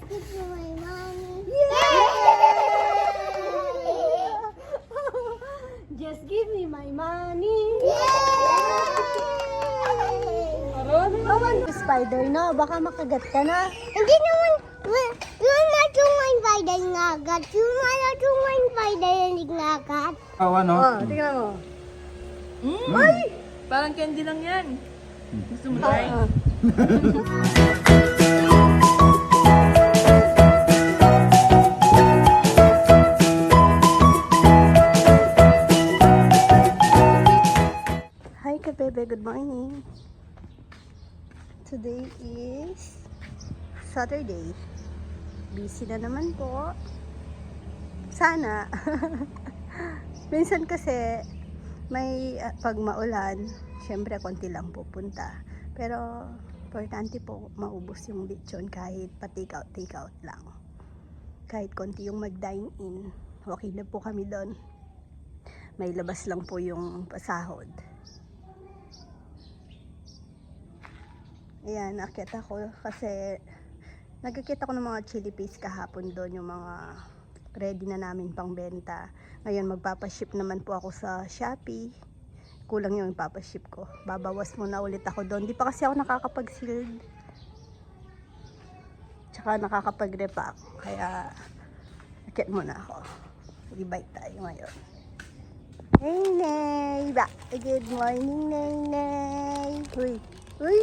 Give me my money. Just give me my money. Spider na, baka makagat ka na. Hindi naman, yun na yung spider ngagat. Yun na yung spider hindi ngagat. Ano? Oh, tingnan mo. Ay! Parang candy lang yan. Gusto mo try? Hi kabebe, good morning. Today is Saturday. Busy na naman po. Sana. Minsan kasi may pag maulan, syempre konti lang pupunta. Pero importante po maubos yung lechon kahit pa take out lang. Kahit konti yung mag-dine in, okay na po kami doon. May labas lang po yung pasahod. Ayan, nakita ko kasi nagkikita ko ng mga chili paste kahapon doon, yung mga ready na namin pang benta. Ngayon magpapaship naman po ako sa Shopee. Kulang yung ipapaship ko. Babawas muna ulit ako doon. Di pa kasi ako nakakapag-sealed. Tsaka nakakapag-repack. Kaya akit muna ako. I-bite tayo ngayon. Hey, Nay! Good morning, Nay, Nay! Uy! Uy!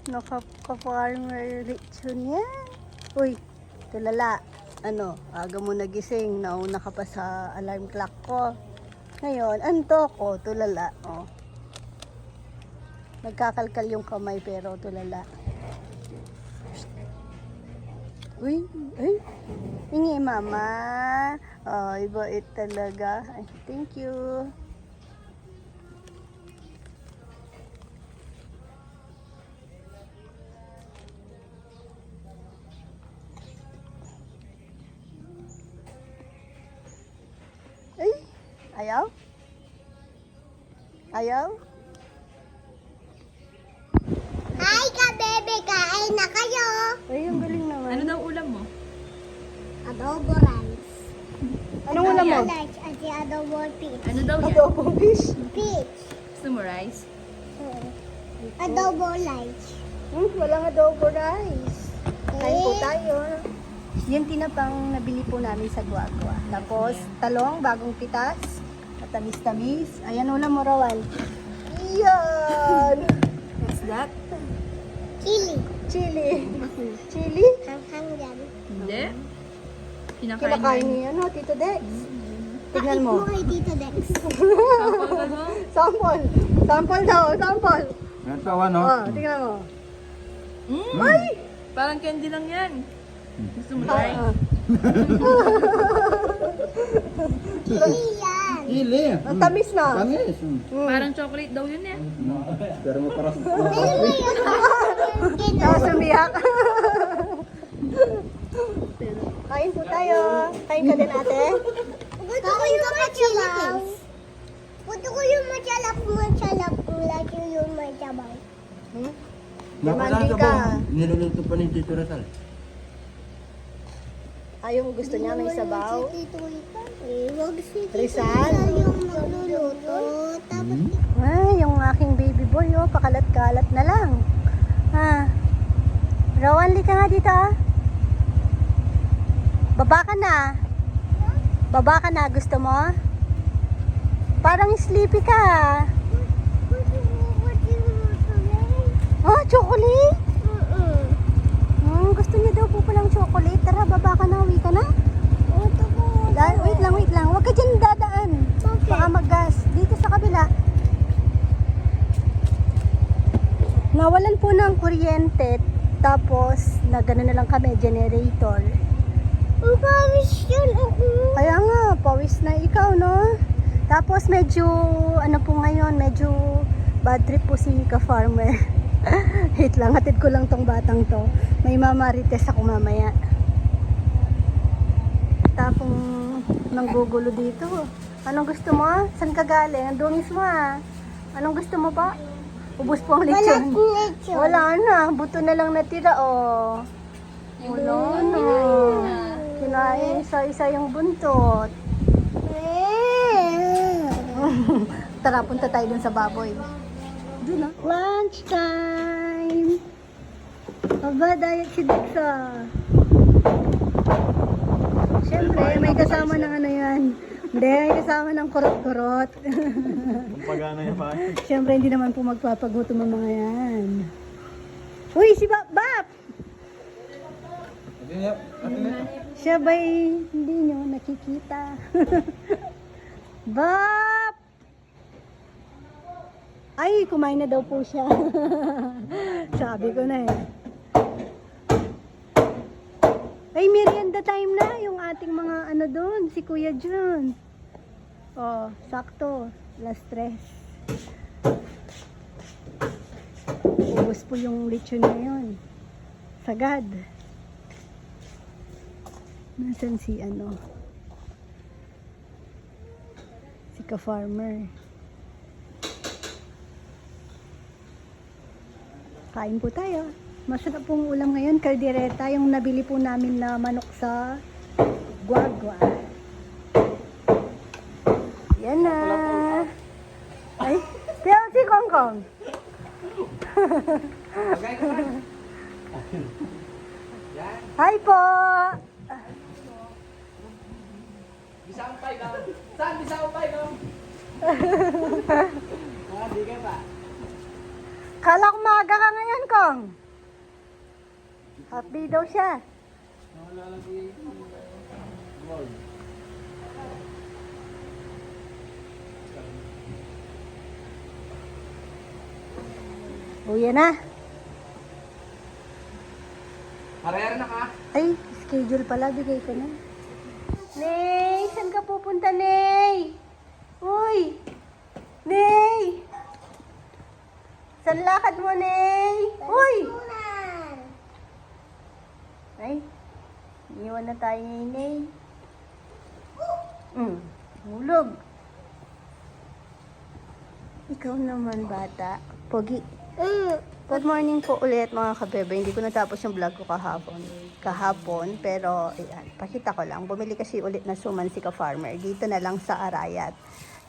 Nakaka-farmer lechon yan. Uy, tulala. Ano, aga mo nagising. Nauna ka pa sa alarm clock ko. Ngayon, antok ko. Tulala. Oh. Nagkakalkal yung kamay pero tulala. Uy, uy. Hingi, mama. Oh, ibait talaga. Ay, thank you. Ay, ayaw? Ayaw? Hi ka, bebe. Kain na kayo. Ay, ang galing naman. Ano daw ulam mo? Adobo rice. Anong ulam mo? Adobo rice at the adobo peach. Ano daw yan? Adobo fish. Peach. Gusto mo rice? Adobo rice. Walang adobo rice. Kain po tayo. Yung tinapang nabili po namin sa Guagua. Tapos, talong, bagong pitas. Matamis-tamis. Ayan, ulam mo, Rowan. Yan! What's that? Chili. Chili. Chili? Hanghang yan. Hindi. Kinakain Kinakain mo. niya, no, Tito Dex? Tignan mo. Mo kay Tito Dex. Sample ka mo? Sample. Sample daw, sample. Ito ano? Oh, tignan mo. Ay! Parang candy lang yan. Gusto mo try? Chili yan. Chili. Ang tamis na. Tamis. Parang chocolate daw yun eh. Pero mo para sa... Tapos umiyak. Kain po tayo. Kain ka din, ate. Gusto ko yung machalap. Gusto ko yung machalap. Lagi yung machabaw. Demanding ka. Niluluto pa ni Tito Rizal. Yung gusto niya may sabaw. Huwag si Tito Rizal? yung magluluto. Tapos Ay, yung aking baby boy, oh, pakalat-kalat na lang. Ha. Rowan, ka nga dito, ah. Baba ka na. Baba ka na, gusto mo? Parang sleepy ka. Oh, chocolate? Gusto niya daw po palang chocolate. Tara, baba ka na, uwi ka na. Wait lang. Huwag ka dyan dadaan. Baka mag-gas. Dito sa kabila. Nawalan po ng kuryente. Tapos, nagano na lang kami, generator. ang pawis yun ako. Kaya nga, pawis na ikaw, no? Tapos, medyo, ano po ngayon, medyo bad trip po si ka-farmer. Wait lang, hatid ko lang tong batang to. May mamarites ako mamaya. Tapong nanggugulo dito. Anong gusto mo? Saan ka galing? Ang dungis mo, ah. Anong gusto mo ba? Ubus po ang lechon. Lechon. Wala na. Buto na lang natira, oh. Wala na. Isa-isa yung buntot. Tara, punta tayo dun sa baboy. Dun na. Lunch time! Aba, diet si Dexa. Siyempre, may kasama ng ano yan. Hindi, may kasama ng kurot-kurot. Pagana yung bahay. Siyempre, hindi naman po magpapagutom ang mga yan. Uy, si Bap! Bap! Siya ba'y hindi nyo nakikita? Bap! Ay, kumain na daw po siya. Sabi ko na eh. Ay, merienda time na yung ating mga ano doon, si Kuya Jun. Oh, sakto. Last stress. Ubus po yung lechon na yun. Sagad. Nasaan si ano? Si ka-farmer. Kain po tayo. Masarap pong ulam ngayon, kaldereta, yung nabili po namin na manok sa Guagua. Yan na. Ay, pero si Kongkong. Hi po. Bisampay ka. Saan bisampay ka? Di ka pa. Kala ko maaga ka ngayon, Kong. Happy daw siya. Uwi na. Harera na ka. Ay, schedule pala. Bigay ko na. Ney, saan ka pupunta, Ney? Uy! Ney! Saan lakad mo, Ney? Uy! Ay, iwan na tayo ni Ney. Hulog. Ikaw naman, bata. Pogi. Good morning po ulit mga kabebe. Hindi ko natapos yung vlog ko kahapon. Pero, ayan, pakita ko lang. Bumili kasi ulit na suman si ka-farmer. Dito na lang sa Arayat.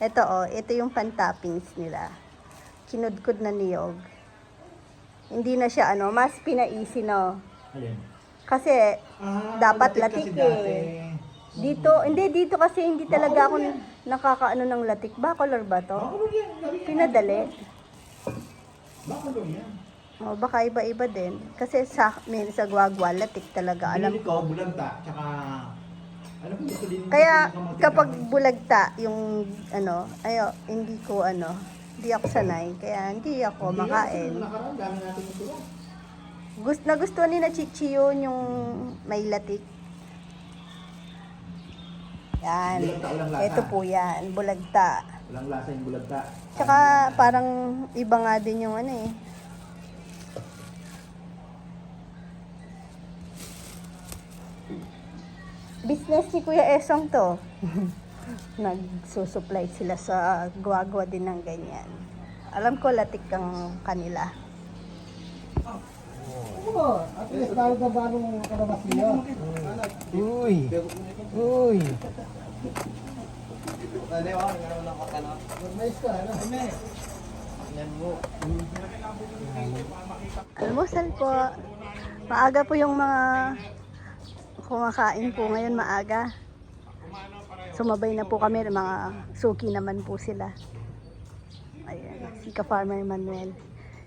Ito ito yung pan-toppings nila. Kinudkod na niyog. Hindi na siya mas pinaisi no. Kasi, dapat latik eh. Dito kasi hindi talaga ako nakakaano ng latik. Bacolor ba to? Pinadali. Baka iba-iba din. Kasi sa Guagua, latik talaga. Alam ko, bulanta, tsaka... Ano kung gusto din... Kaya kapag bulagta yung hindi ko hindi ako sanay. Kaya hindi ako makain. Nagustuhan ni na Chichi yun yung may latik. Yan. Ito po yan. Bulagta. Walang lasa yung bulanta. Tsaka parang iba nga din yung business ni Kuya Esong to. Nagsusupply sila sa Guagua din ng ganyan. Alam ko latik ang kanila. At least tayo na ba nung karamas niya? Uy! Uy! Almusal po. Maaga po yung mga kumakain po ngayon, maaga. Sumabay na po kami, mga suki naman po sila. Ayan, si ka-farmer Manuel.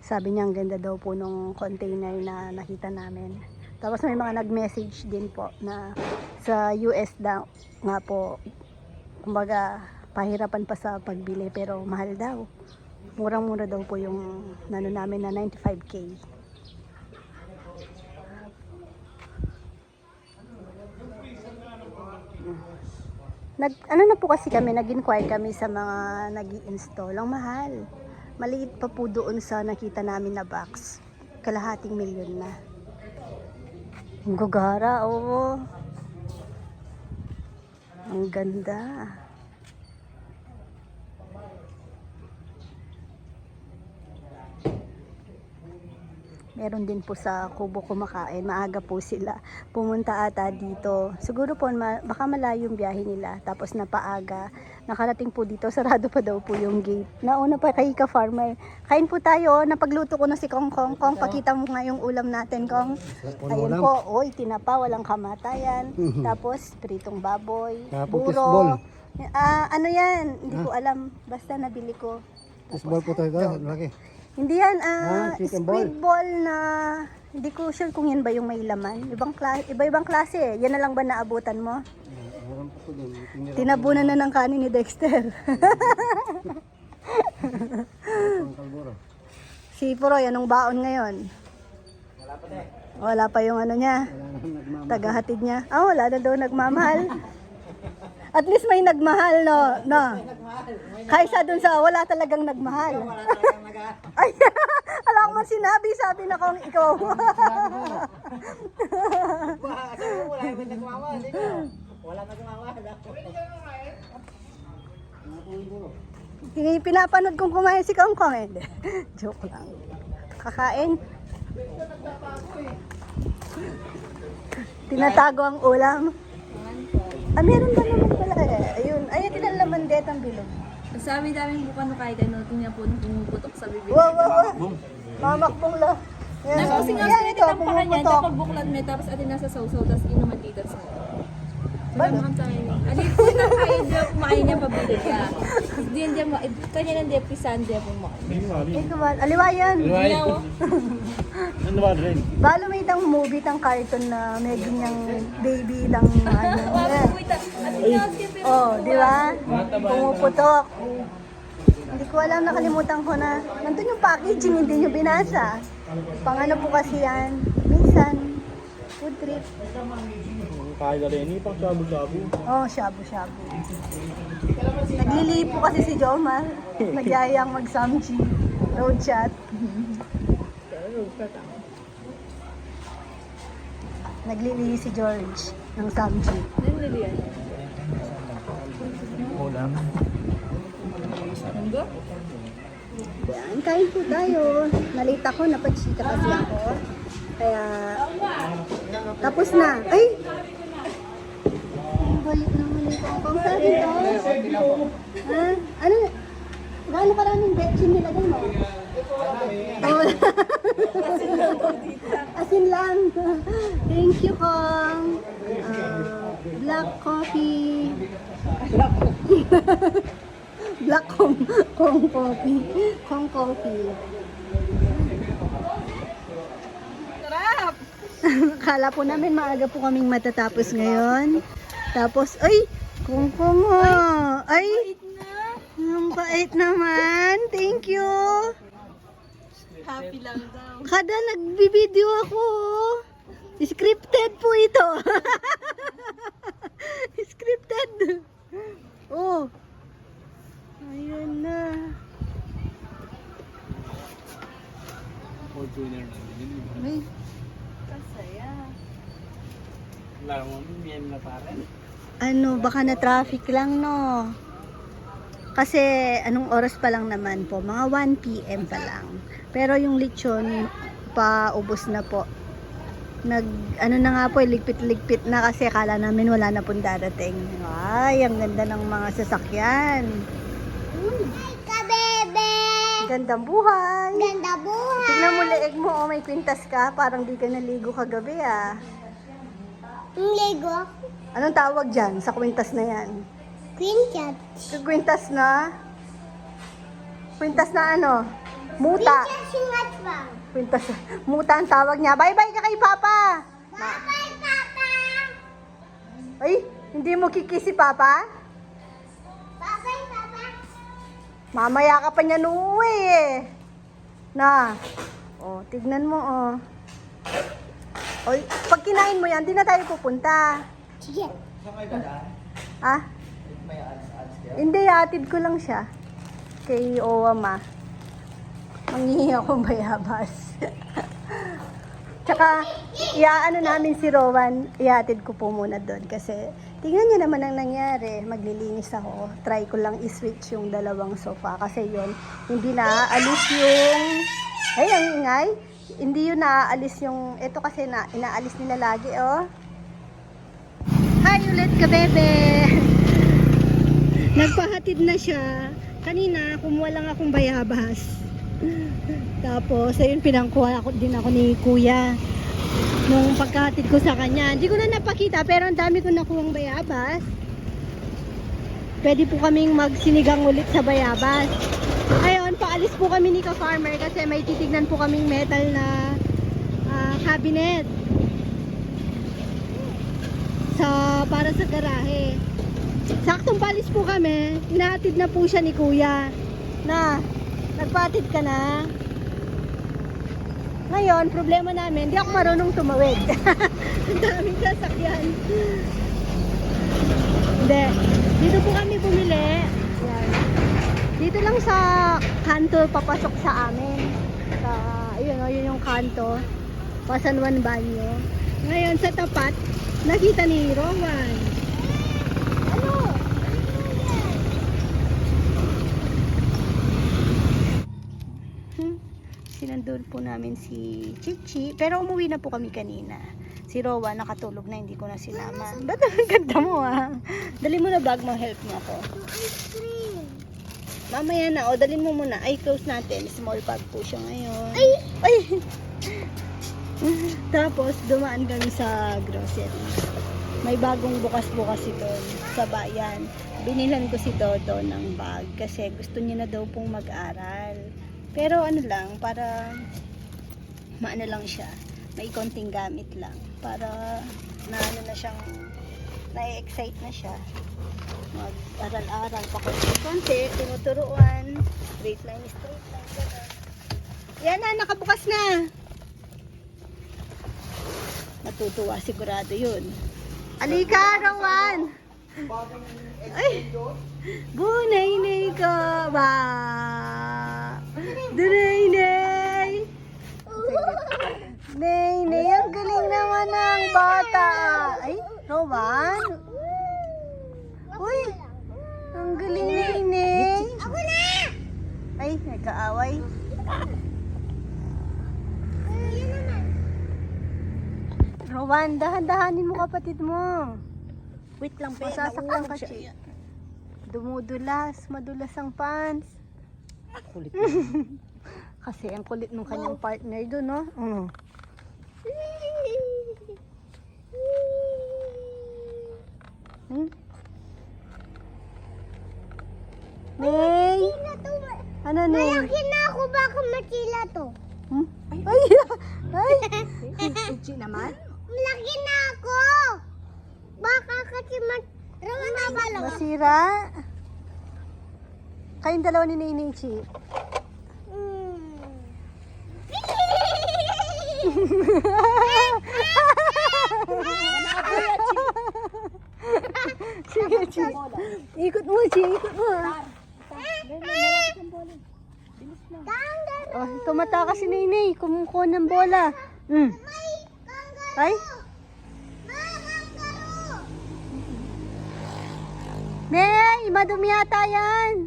Sabi niya ang ganda daw po nung container na nakita namin. Tapos may mga nag-message din po na sa US daw nga po, kumbaga pahirapan pa sa pagbili pero mahal daw. Murang-mura daw po yung namin na 95K. Ano na po kasi kami, nag-inquire kami sa mga nag-i-install. Ang mahal. Maliit pa po doon sa nakita namin na box. Kalahating milyon na. Ang gagara, oo. Ang ganda. Meron din po sa Kubo kumakain. Maaga po sila. Pumunta ata dito. Siguro po baka malayo yung biyahe nila. Tapos napaaga. Nakarating po dito. Sarado pa daw po yung gate. Nauna pa kay ka-farmer. Kain po tayo. Napagluto ko na si Kong Kong. Kong, pakita mo nga yung ulam natin, Kong. Ayun po. Oy, tinapa. Walang kamatayan. Tapos, pritong baboy. Tapos Buro. Ano yan? Hindi ko alam. Basta nabili ko. Fishball po tayo. Laki. Hindi yan, chicken squid ball na, hindi ko sure kung yan ba yung may laman. Iba-ibang klase. Yan na lang ba naabutan mo? Tinabunan na ng kanin ni Dexter. Si Puroy, anong baon ngayon? Wala pa yung ano niya. Tagahatid niya. Wala na daw nagmamahal. At least may nagmahal, no? Kaysa dun sa wala talagang nagmahal. Ay, alam mo sinabi, sabi na kong ikaw. Pinapanood kong kumain si Kong Kong eh. Joke lang. Kakain. Tinatago ang ulam. Meron ba naman pala eh. Ayun, tinalaman det ang bilog. Sabi namin bukan no kahit ano, tingnan po nung pumuputok sa bibig. Wow. Mamakbong la. Yan, kasi nga Yan, ito, tinatampakan niya, pumuputok. tapos buklat mo, tapos atin nasa sausaw, tapos inuman dito sa Balo? naman tayo. Alit po na kayo diyan kumain niya pabili ka. Diyan diyan mo, kanya nang diyan pisan diyan po mo. Ito ba? Aliwayan. Ginawa. Ano ba rin? Balo may itang movie, itang cartoon na may ganyang baby, itang ano. Wait, atin na diyan Oh, di ba? Pumuputok. Hindi ko alam, nakalimutan ko na. Nandun yung packaging, hindi nyo binasa. Pang ano po kasi yan. Minsan, food trip. Kaya na rin, pang shabu-shabu. Oh, shabu-shabu. Naglilipo kasi si Jomar. Nagyayang mag-samji. Road shot. Naglilihi si George ng samji. Nililian. Ulam. Manggo? Yan, kain po tayo. Nalita ko, napagsita kasi ako. Kaya, tapos na. Ay! Ang balik naman ito. Ang sabi ko. Ha? Ano? Gaano karaming betchin nilagay mo? Oh. Asin lang. Thank you, Kong. Black coffee. Black Kong coffee. Kong coffee. Sarap! Akala po namin maaga po kaming matatapos ngayon. Tapos, ay! Kong mo! Ay! Ang bait naman. Thank you. Happy lang daw. Kada nagbibideo ako. Scripted po ito. Scripted. Oh. Ayun na. Fortuner na din. Ay. Kasaya. Laro mo, miem na pare. Ano, baka na traffic lang, no? Kasi, anong oras pa lang naman po? Mga 1 PM pa lang. Pero yung lechon, paubos na po. Ano na nga po, ligpit-ligpit na kasi akala namin wala na pong darating. Ay, ang ganda ng mga sasakyan. Kabebe! Gandang buhay. Ganda buhay! Tingnan mo leeg mo, may kwintas ka. Parang di ka naligo kagabi, ah. Ang Lego, Anong tawag dyan sa kwintas na yan? Quintet. Kwintas na? Kwintas na ano? Muta. Quintet singatwang. Kwintas. Muta ang tawag niya. Bye-bye ka kay Papa. Bye-bye, Papa! Ay, hindi mo kikis si Papa? Bye-bye, Papa! Mamaya ka pa niya nuwi eh. Na. Oh, tignan mo oh. Oy, pag kinain mo yan, di na tayo pupunta. Sige. Ha? Hindi, atid ko lang siya. Kay Owa ma. Manghihingi akong bayabas. Tsaka, iaano namin si Rowan, iatid ko po muna doon. Kasi, tingnan niyo naman ang nangyari. Maglilinis ako. Try ko lang i-switch yung dalawang sofa. Kasi yon hindi na aalis yung... Ay, ang ingay. Hindi yun naaalis yung, ito kasi inaalis nila lagi, oh. Hi ulit ka, bebe. Nagpahatid na siya. Kanina, kumuha lang akong bayabas. Tapos, ayun, pinangkuha din ako ni kuya. Nung pagkahatid ko sa kanya. Hindi ko na napakita, pero ang dami ko nakuhang bayabas. Pwede po kaming magsinigang ulit sa bayabas. Ayun, paalis po kami ni ka-farmer kasi may titignan po kaming metal na cabinet. Para sa garahe. Saktong palis po kami, inahatid na po siya ni kuya. Na, nagpatid ka na. Ngayon, problema namin, hindi ako marunong tumawid. Ang daming sasakyan. Hindi. Dito po kami bumili. Yan. Dito lang sa kanto papasok sa amin. Ayun o, yun yung kanto. Pasanwan Banyo. Ngayon sa tapat, nakita ni Rowan. Ano? Sinandun po namin si Chichi. Pero umuwi na po kami kanina. Si Rowan nakatulog na, hindi ko na sinama. Ba't ang ganda mo ah? Dali mo na bag mo, help mo ako. Mamaya na, o dalhin mo muna. Ay, close natin. Small bag po siya ngayon. Ay! Tapos, dumaan kami sa grocery. May bagong bukas-bukas ito sa bayan. Binilan ko si Dodo ng bag kasi gusto niya na daw pong mag-aral. Pero ano lang, para maano lang siya. May konting gamit lang. Para naano na siyang na-excite na siya. Mag-aral-aral pa konti, tinuturuan. Straight line, gano'n. Yan na, nakabukas na. Matutuwa sigurado yun. Alika, Rowan! Ay! Bunay-nay ka ba? Dunay-nay! Nay-nay, ang galing naman ng bata. Ay, Rowan? Uy! Ang galing, Nay-nay. Ako na! Ay, nagkaaway. Yan naman. Rowan, dahan-dahanin mo kapatid mo. Wait lang, masasaktan ka siya. Dumudulas, madulas ang pants. Kulit. Kasi ang kulit ng kanyang partner doon, no? Ney! Ano, Ney? Malaki na ako, baka machila to. Ay! Ay! naman? Malaki na ako! Baka kasi Masira? Kayong dalawa ni Ney Chi. Sige, Chi. Ikot mo, Chi. Ikot mo. Oh, tumatakas si Ney. Kumukuha ng bola. Ay? Ney, madumi yata yan.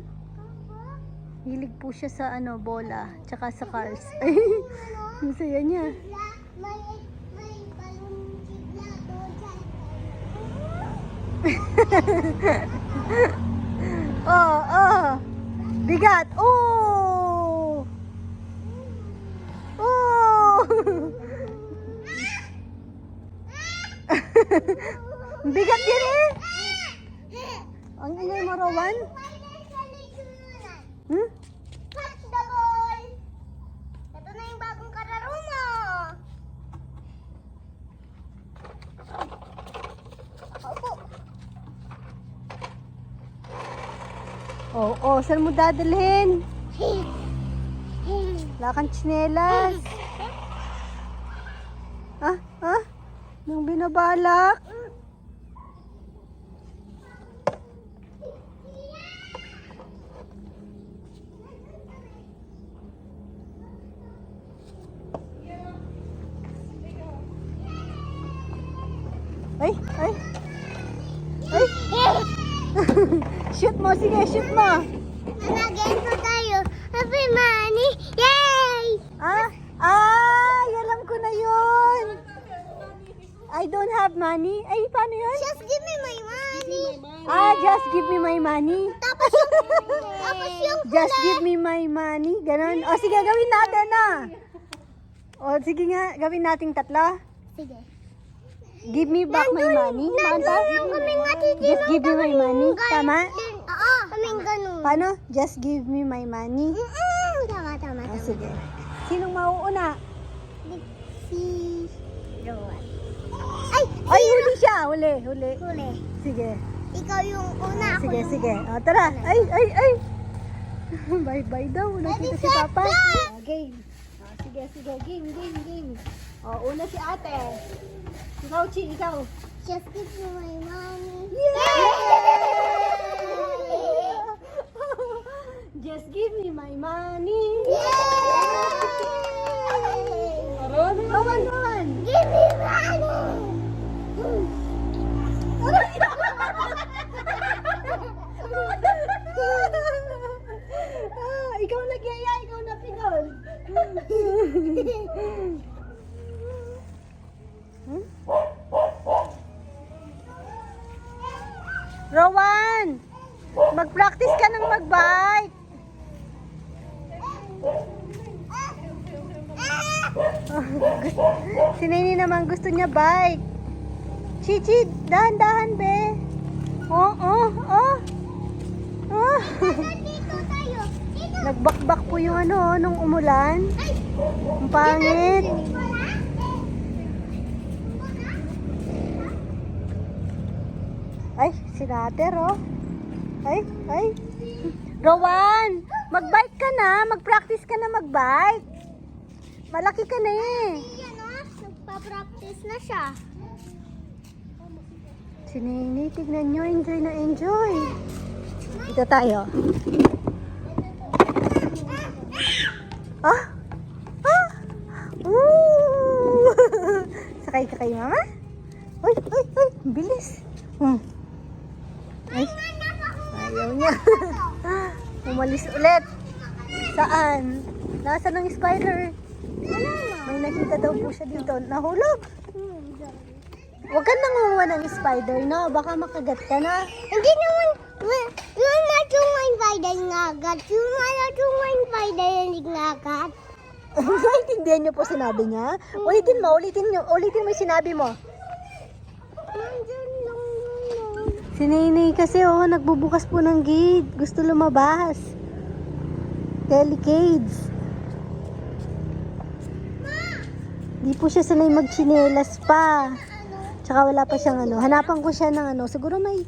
Hilig po siya sa bola, tsaka sa cars. Ay, ang saya niya. May balon sigla doon Oh. Bigat. Oh. Bigat yan eh. Ang ingay mo, Rowan. Catch the ball! Ito na yung bagong kararo mo! Opo! Oh, saan mo dadalhin? Wala kang tsinelas. Nang binabalak. Ay! Shoot mo, sige, shoot mo. Nalagyan ko tayo. Happy money! Yay! Ah! I don't have money. Ay, paano yun? Just give me my money. Just give me my money. Tapos yung Just give me my money. Ganon. O, sige, gawin natin na. O, sige nga, gawin nating tatlo. Sige. Give me back my money. Manta? Nandun kaming Just give me my money. Tama? Oo, kaming ganun. Paano? Just give me my money. Tama. O, sige. Sinong mauuna? Si Rowan. Ay, huli siya. Huli. Huli. Sige. Ikaw yung una. Ako Sige, yung sige. O, tara. Ay. Bye-bye daw. Nakita si set, Papa. go! O, game. O, sige. Game. O, una si ate. Ikaw, Chi, ikaw. Just give me my money. Just give me my money. Come on. Give me money. Ikaw nagyaya, ikaw napinol. Rowan, mag-practice ka ng mag-bike. Si Nini naman gusto niya bike. Chichi, dahan-dahan be. Oh. Dito tayo. Dito. Nagbakbak po yung ano, nung umulan. Ay, Ang pangit. Ay, si Nater, oh. Ay. Rowan, mag-bike ka na. Mag-practice ka na mag-bike. Malaki ka na eh. Yan o, nagpa-practice na siya. Si Nini, tignan nyo. Enjoy na enjoy. Dito tayo. Ah! Woo! Sakay ka kay mama? Uy! Ang bilis. Ay, ayaw niya. Umalis ulit. Saan? Nasaan ang spider? May nakita daw po siya dito. Nahulog. Huwag ka nangunguha ng spider, no? Baka makagat ka na. Hindi naman, yung matungay spider ngagat. Yung matungay spider hindi ngagat. Naintindihan niyo po sinabi niya? Ulitin mo yung sinabi mo. Nandun lang yun. Si Nini kasi nagbubukas po ng gate. Gusto lumabas. Delicades. Di po siya sanay magchinelas pa. Tsaka wala pa siyang hanapan ko siya ng siguro may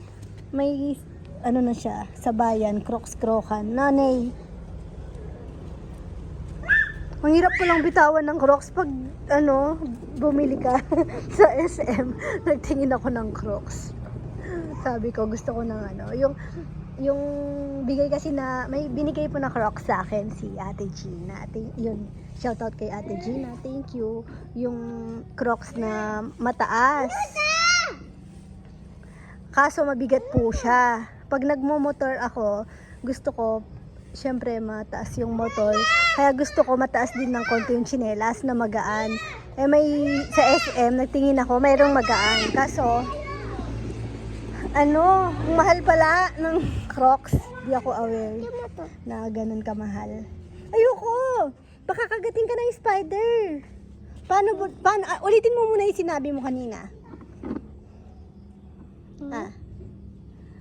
na siya, sa bayan, Crocs-Crocan. Nanay. Ang hirap po lang bitawan ng Crocs pag, bumili ka sa SM. Nagtingin ako ng Crocs. Sabi ko, gusto ko ng yung bigay kasi na, may binigay po na Crocs sa akin si Ate Gina. Yun, shoutout kay Ate Gina. Thank you. Yung Crocs na mataas. Kaso mabigat po siya. Pag nagmo-motor ako, gusto ko, syempre mataas yung motor. Kaya gusto ko mataas din ng konti yung tsinelas na magaan. May sa SM, nagtingin ako, mayroong magaan. Kaso, ang mahal pala ng Crocs. Di ako aware na ganun kamahal. Ayoko! Baka kagatin ka ng spider. Paano ulitin mo muna yung sinabi mo kanina.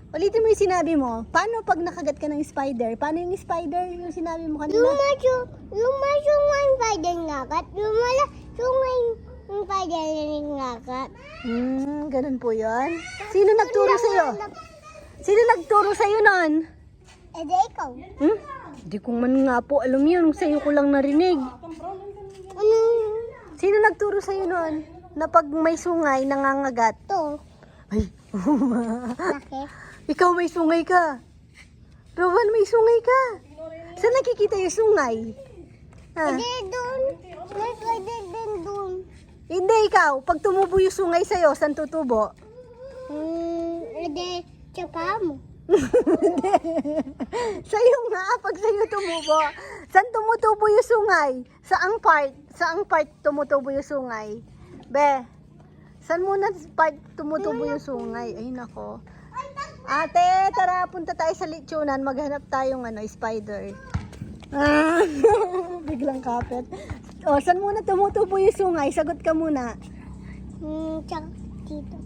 Ulitin mo yung sinabi mo. Paano pag nakagat ka ng spider? Paano yung spider yung sinabi mo kanina? Yung matungay spider ngagat. Yung matungay spider ngagat. Ganun po yun. Sino nagturo sa'yo? Sino nagturo sa'yo nun? Di ikaw. Hindi ko man nga po alam yun. Sa'yo ko lang narinig. Sino nagturo sa'yo nun? Na pag may sungay, nangangagat? To. Ay, Bakit? ikaw may sungay ka. Rowan, may sungay ka. Saan nakikita yung sungay? Hindi doon. May spider din doon. Hindi, ikaw. Pag tumubo yung sungay sa'yo, saan tutubo? Hindi, tsaka mo. Sa'yo nga, pag sa'yo tumubo. Saan tumutubo yung sungay? Saang part tumutubo yung sungay? Be, Saan muna tumutubo yung sungay? Ay, nako. Ate, tara, punta tayo sa lechonan. Maghanap tayong spider. Ah, biglang kapit. O, saan muna tumutubo yung sungay? Sagot ka muna. Tsaka dito.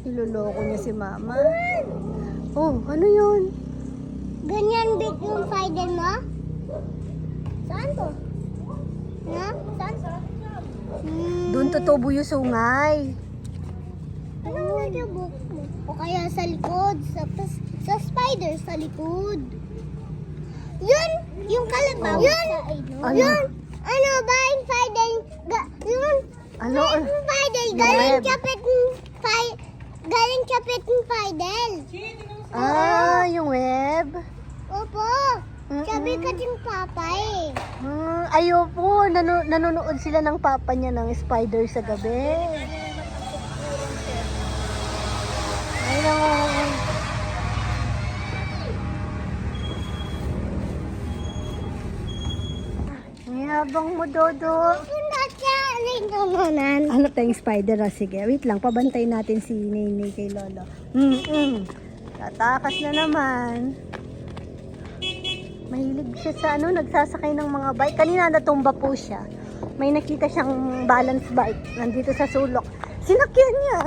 Niloloko niya si mama. Oh, ano yun? Ganyan big yung spider mo? Saan to? Ha? Saan? Doon tutubo yung sungay. Anong nasa book mo? O kaya sa likod. Sa spider sa likod. Yun! Yung kalabaw. Yun! Ano? Yun! Ano ba yung spider? Yun! Ano? Yung spider. Yung Galing web. kapit ng galing kapit ng spider. Ah, yung web. Opo. Sabi ka yung papa eh. Ayo po, nanonood sila ng papa niya ng spider sa gabi. Ay, naman. Mayabang mo, Dodo. Punta siya. Ringamonan. Ano tayong spider? Sige, wait lang. Pabantay natin si Nene kay Lolo. Tatakas na naman. Mahilig siya sa nagsasakay ng mga bike. Kanina natumba po siya. May nakita siyang balance bike. Nandito sa sulok. Sinakyan niya.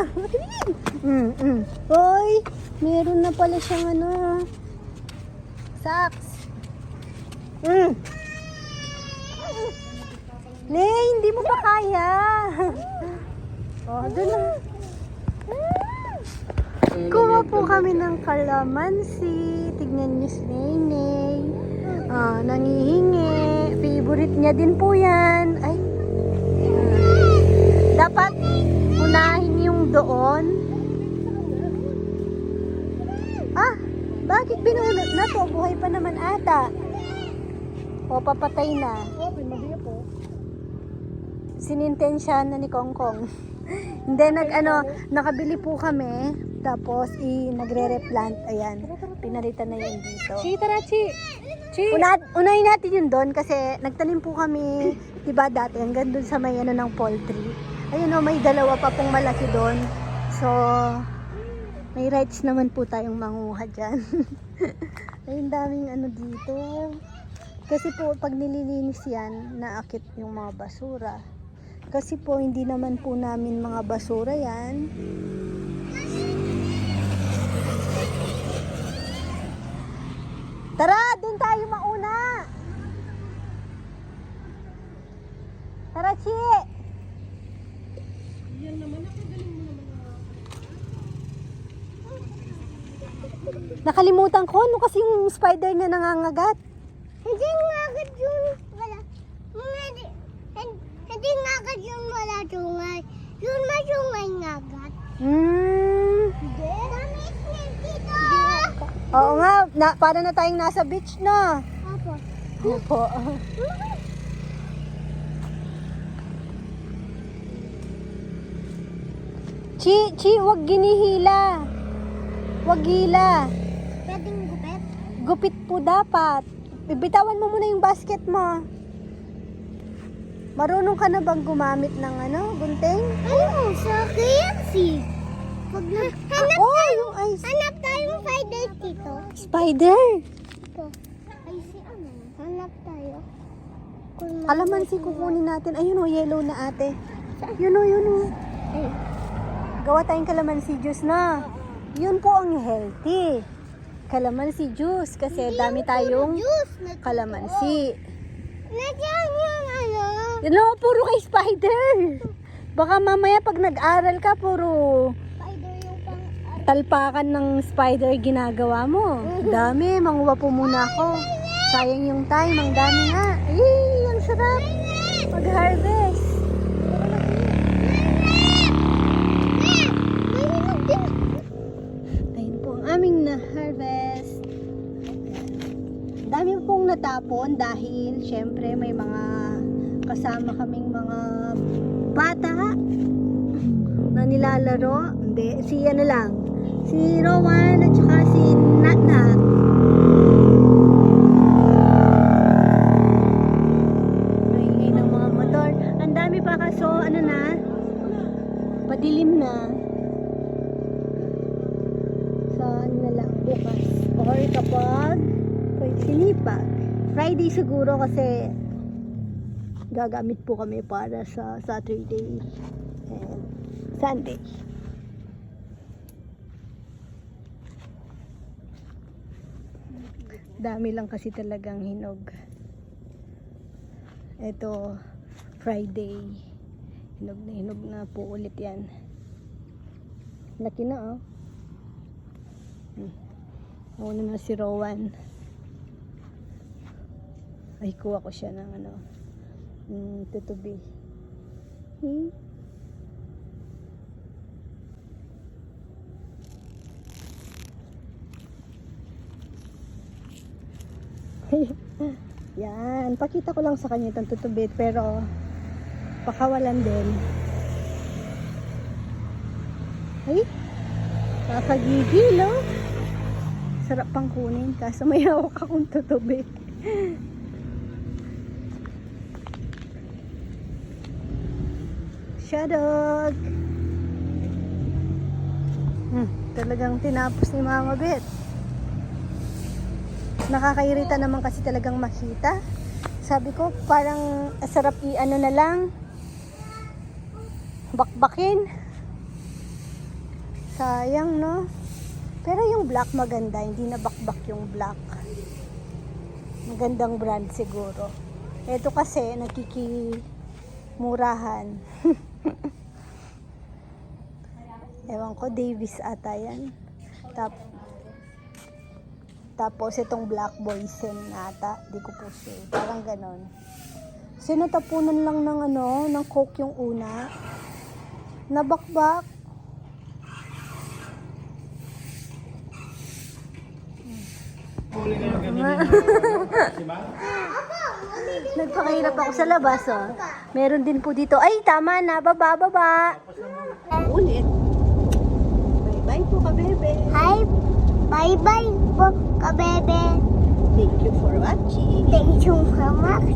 Hoy, meron na pala siyang socks. Ne, hindi mo pa kaya. Oh, doon na. Kuha po kami ng kalamansi. Tignan niyo si Nene. Nangihingi. Favorite niya din po yan. Ay. Dapat unahin yung doon. Bakit binunot na to? Buhay pa naman ata. O, papatay na. Okay, mabiya po. Sinintensya na ni Kongkong. Hindi, nakabili po kami. Tapos, nagre-replant. Ayan, pinalitan na yun dito. Tara, Chi. Unahin natin yun doon kasi nagtanim po kami, diba dati, hanggang doon sa may ng poultry. Ayun may dalawa pa pong malaki doon. So, may rights naman po tayong manguha dyan. Ayun, daming dito. Kasi po, pag nililinis yan, naakit yung mga basura. Kasi po, hindi naman po namin mga basura yan. Tara, doon tayo mauna. Tara, Chi. Nakalimutan ko, kasi yung spider na nangangagat? Hindi ngagat yung wala. Hindi ngagat yung wala sungay. Yung masungay ngagat. Hindi. Dami snake dito. Oo nga, para na tayong nasa beach na. Apo. Opo. Chi, wag ginihila. Wag gila. Pwedeng gupit? Gupit po dapat. Bibitawan mo muna yung basket mo. Marunong ka na bang gumamit ng gunting? Ano? Sa KFC. Pag Yung ice. hanap tayong spider dito. Spider. Ito. Ay, hanap tayo. Kalamansi kukunin natin. Ayun yellow na ate. Yun o. Gawa tayong kalamansi juice na. Yun po ang healthy. Kalamansi juice kasi dami tayong kalamansi. Nandiyan yung Puro kay spider. Baka mamaya pag nag-aral ka, puro spider yung talpakan ng spider ginagawa mo. Dami, manguha po muna ako. Sayang yung time, ang dami nga. Ang sarap. Mag-harvest. Ayun po ang aming na-harvest. Dami pong natapon dahil syempre may mga kasama kaming mga bata na nilalaro. Hindi, si Rowan at saka si Natnat. Maingay ng mga motor. Ang dami pa kaso, na. Saan na lang bukas. Or kapag sinipag. Friday siguro kasi gagamit po kami para sa Saturday and Sunday. Dami lang kasi talagang hinog. Ito, Friday. Hinog na po ulit yan. Laki na, oh. Una na si Rowan. Ay, kuha ko siya ng tutubi. Yan, pakita ko lang sa kanya itong tutubit, pero pakawalan din. Ay, nakagigil, oh. Sarap pang kunin, kaso may hawak akong tutubit. Shadog! Talagang tinapos ni Mama Bet. Nakakairita naman kasi talagang makita. Sabi ko, parang sarap i-ano na lang. Bakbakin. Sayang, no? Pero yung black maganda. Hindi na bakbak yung black. Magandang brand siguro. Ito kasi, nakikimurahan. Ewan ko, Davis ata yan. Tapos itong Black Boysen ata, di ko po sure. Parang ganon. Sinatapunan lang ng Coke yung una. Nabakbak. Nagpakahirap ako sa labas, oh. Meron din po dito. Ay, tama na. Baba. Ulit. Bye-bye po, kabebe. Hi! Bye-bye po, kabebe. Thank you for watching. Thank you for watching.